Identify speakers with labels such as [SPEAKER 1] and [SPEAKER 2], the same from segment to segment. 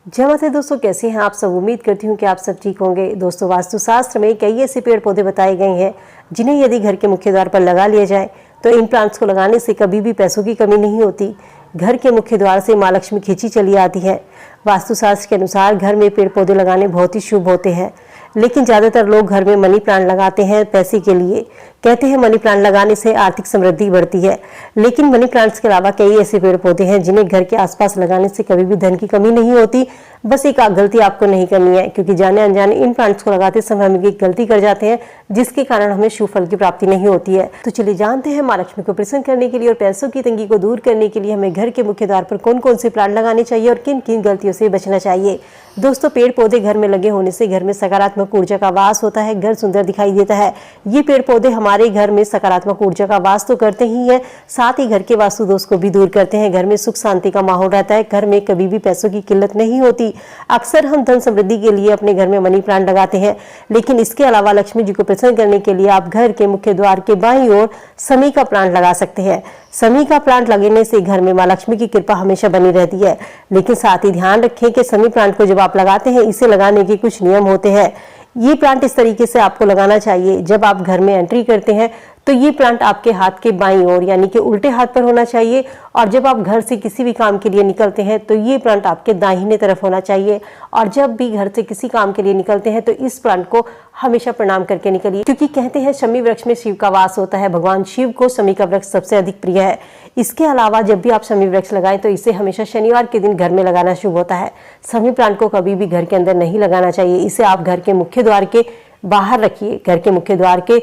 [SPEAKER 1] जय माता दी दोस्तों, कैसे हैं आप सब। उम्मीद करती हूँ कि आप सब ठीक होंगे। दोस्तों, वास्तुशास्त्र में कई ऐसे पेड़ पौधे बताए गए हैं जिन्हें यदि घर के मुख्य द्वार पर लगा लिया जाए तो इन प्लांट्स को लगाने से कभी भी पैसों की कमी नहीं होती। घर के मुख्य द्वार से माँ लक्ष्मी खींची चली आती है। वास्तुशास्त्र के अनुसार घर में पेड़ पौधे लगाने बहुत ही शुभ होते हैं, लेकिन ज़्यादातर लोग घर में मनी प्लांट लगाते हैं पैसे के लिए। कहते हैं मनी प्लांट लगाने से आर्थिक समृद्धि बढ़ती है, लेकिन मनी प्लांट्स के अलावा कई ऐसे पेड़ पौधे हैं जिन्हें घर के आसपास लगाने से कभी भी धन की कमी नहीं होती। बस एक गलती आपको नहीं करनी है, क्योंकि जाने अनजाने इन प्लांट्स को लगाते समय हम एक गलती कर जाते हैं जिसके कारण हमें शुभ फल की प्राप्ति नहीं होती है। तो चलिए जानते हैं माँ लक्ष्मी को प्रसन्न करने के लिए और पैसों की तंगी को दूर करने के लिए हमें घर के मुख्य द्वार पर कौन कौन से प्लांट लगाने चाहिए और किन किन गलतियों से बचना चाहिए। दोस्तों, पेड़ पौधे घर में लगे होने से घर में सकारात्मक ऊर्जा का वास होता है, घर सुंदर दिखाई देता है। ये पेड़ पौधे हमारे घर में सकारात्मक ऊर्जा का वास तो करते ही हैं, साथ ही घर के वास्तु दोष को भी दूर करते हैं। घर में सुख शांति का माहौल रहता है, घर में कभी भी पैसों की किल्लत नहीं होती। अक्सर हम धन समृद्धि के लिए अपने घर में मनी प्लांट लगाते हैं, लेकिन इसके अलावा लक्ष्मी जी को प्रसन्न करने के लिए आप घर के मुख्य द्वार के बाईं ओर समी का प्लांट लगा सकते हैं। समी का प्लांट लगने से घर में माँ लक्ष्मी की कृपा हमेशा बनी रहती है, लेकिन साथ ही ध्यान रखें कि समी प्लांट को जब आप लगाते हैं इसे लगाने के कुछ नियम होते हैं। ये प्लांट इस तरीके से आपको लगाना चाहिए, जब आप घर में एंट्री करते हैं तो ये प्लांट आपके हाथ के बाईं ओर यानी कि उल्टे हाथ पर होना चाहिए, और जब आप घर से किसी भी काम के लिए निकलते हैं तो ये प्लांट आपके दाहिने तरफ होना चाहिए। और जब भी घर से किसी काम के लिए निकलते हैं तो इस प्लांट को हमेशा प्रणाम करके निकलिए, क्योंकि कहते हैं शमी वृक्ष में शिव का वास होता है। भगवान शिव को शमी का वृक्ष सबसे अधिक प्रिय है। इसके अलावा जब भी आप शमी वृक्ष लगाएं तो इसे हमेशा शनिवार के दिन घर में लगाना शुभ होता है। शमी प्लांट को कभी भी घर के अंदर नहीं लगाना चाहिए, इसे आप घर के मुख्य द्वार के बाहर रखिए। घर के मुख्य द्वार के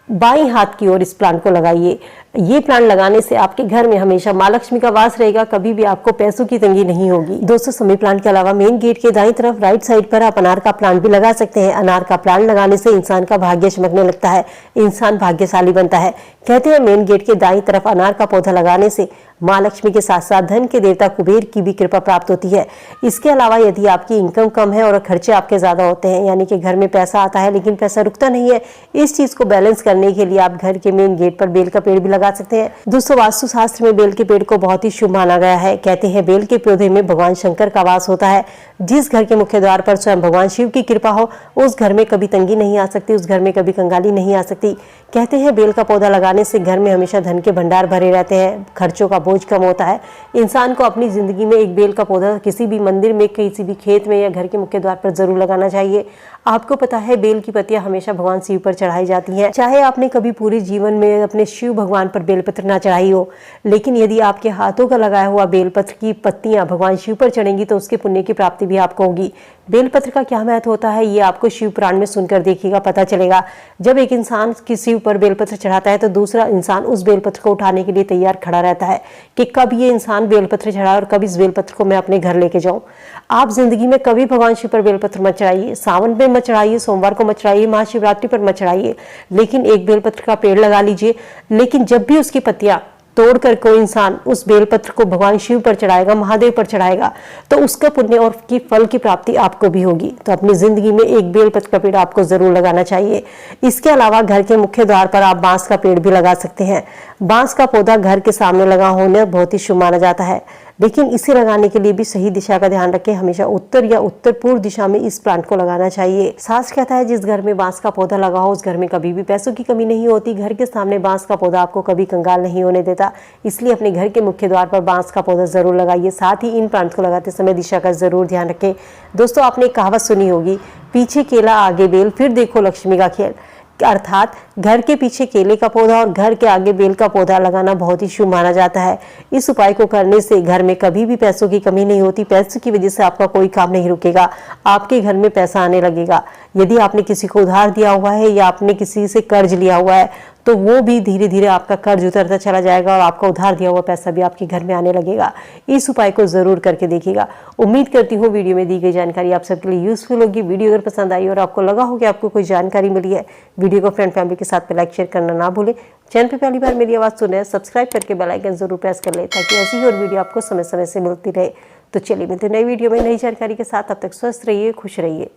[SPEAKER 1] बाईं हाथ की ओर इस प्लांट को लगाइए। ये प्लांट लगाने से आपके घर में हमेशा माँ लक्ष्मी का वास रहेगा, कभी भी आपको पैसों की तंगी नहीं होगी। दोस्तों, समी प्लांट के अलावा मेन गेट के दाईं तरफ राइट साइड पर आप अनार का प्लांट भी लगा सकते हैं। अनार का प्लांट लगाने से इंसान का भाग्य चमकने लगता है, इंसान भाग्यशाली बनता है। कहते हैं मेन गेट के दाईं तरफ अनार का पौधा लगाने से माँ लक्ष्मी के साथ साथ धन के देवता कुबेर की भी कृपा प्राप्त होती है। इसके अलावा यदि आपकी इनकम कम है और खर्चे आपके ज्यादा होते हैं, यानी कि घर में पैसा आता है लेकिन पैसा रुकता नहीं है, इस चीज को बैलेंस करने के लिए आप घर के मेन गेट पर बेल का पेड़ भी लगा सकते हैं। दोस्तों, वास्तुशास्त्र में बेल के पेड़ को बहुत ही शुभ माना गया है। कहते हैं बेल के पौधे में भगवान शंकर का वास होता है। जिस घर के मुख्य द्वार पर स्वयं भगवान शिव की कृपा हो उस घर में कभी तंगी नहीं आ सकती, उस घर में कभी कंगाली नहीं आ सकती। कहते हैं बेल का पौधा लगाने से घर में हमेशा धन के भंडार भरे रहते हैं, खर्चों का बोझ कम होता है। इंसान को अपनी जिंदगी में एक बेल का पौधा किसी भी मंदिर में, किसी भी खेत में या घर के मुख्य द्वार पर जरूर लगाना चाहिए। आपको पता है बेल की पत्तियां हमेशा भगवान शिव पर चढ़ाई जाती हैं। चाहे आपने कभी पूरे जीवन में अपने शिव भगवान पर बेलपत्र ना चढ़ाई हो, लेकिन यदि आपके हाथों का लगाया हुआ बेलपत्र की पत्तियां भगवान शिव पर चढ़ेंगी तो उसके पुण्य की प्राप्ति भी आपको होगी। बेलपत्र का क्या महत्व होता है ये आपको शिव पुराण में सुनकर देखिएगा, पता चलेगा। जब एक इंसान की शिव पर बेलपत्र चढ़ाता है तो दूसरा इंसान उस बेलपत्र को उठाने के लिए तैयार खड़ा रहता है कि कब ये इंसान बेलपत्र चढ़ाए और कब इस बेलपत्र को मैं अपने घर लेके जाऊं। आप जिंदगी में कभी भगवान शिव पर बेलपत्र मत चढ़ाइए, सावन में मत चढ़ाइए, सोमवार को मत चढ़ाइए, महाशिवरात्रि पर मत चढ़ाइए, लेकिन एक बेलपत्र का पेड़ लगा लीजिए। लेकिन जब भी उसकी पत्तियां तोड़कर कोई इंसान उस बेलपत्र को भगवान शिव पर चढ़ाएगा, महादेव पर चढ़ाएगा, तो उसका पुण्य और की फल की प्राप्ति आपको भी होगी। तो अपनी जिंदगी में एक बेलपत्र का पेड़ आपको जरूर लगाना चाहिए। इसके अलावा घर के मुख्य द्वार पर आप बांस का पेड़ भी लगा सकते हैं। बांस का पौधा घर के सामने लगा होना बहुत ही शुभ माना जाता है, लेकिन इसे लगाने के लिए भी सही दिशा का ध्यान रखें। हमेशा उत्तर या उत्तर पूर्व दिशा में इस प्लांट को लगाना चाहिए। शास्त्र कहता है जिस घर में बांस का पौधा लगा हो उस घर में कभी भी पैसों की कमी नहीं होती। घर के सामने बांस का पौधा आपको कभी कंगाल नहीं होने देता, इसलिए अपने घर के मुख्य द्वार पर बांस का पौधा जरूर लगाइए। साथ ही इन प्लांट को लगाते समय दिशा का जरूर ध्यान रखें। दोस्तों, आपने एक कहावत सुनी होगी, पीछे केला आगे बेल फिर देखो लक्ष्मी का खेल। अर्थात घर के पीछे केले का पौधा और घर के आगे बेल का पौधा लगाना बहुत ही शुभ माना जाता है। इस उपाय को करने से घर में कभी भी पैसों की कमी नहीं होती। पैसों की वजह से आपका कोई काम नहीं रुकेगा, आपके घर में पैसा आने लगेगा। यदि आपने किसी को उधार दिया हुआ है या आपने किसी से कर्ज लिया हुआ है तो वो भी धीरे धीरे आपका कर्ज उतरता चला जाएगा और आपका उधार दिया हुआ पैसा भी आपके घर में आने लगेगा। इस उपाय को जरूर करके देखिएगा। उम्मीद करती हूँ वीडियो में दी गई जानकारी आप सबके लिए यूजफुल होगी। वीडियो अगर पसंद आई और आपको लगा हो कि आपको कोई जानकारी मिली है, वीडियो को फ्रेंड फैमिली के साथ लाइक शेयर करना ना भूलें। चैनल पे पहली बार मेरी आवाज़ सुने सब्सक्राइब करके बेल आइकन जरूर प्रेस कर ले, ताकि ऐसी ही और वीडियो आपको समय समय से मिलती रहे। तो चलिए मिलते नई वीडियो में नई जानकारी के साथ। तब तक स्वस्थ रहिए, खुश रहिए।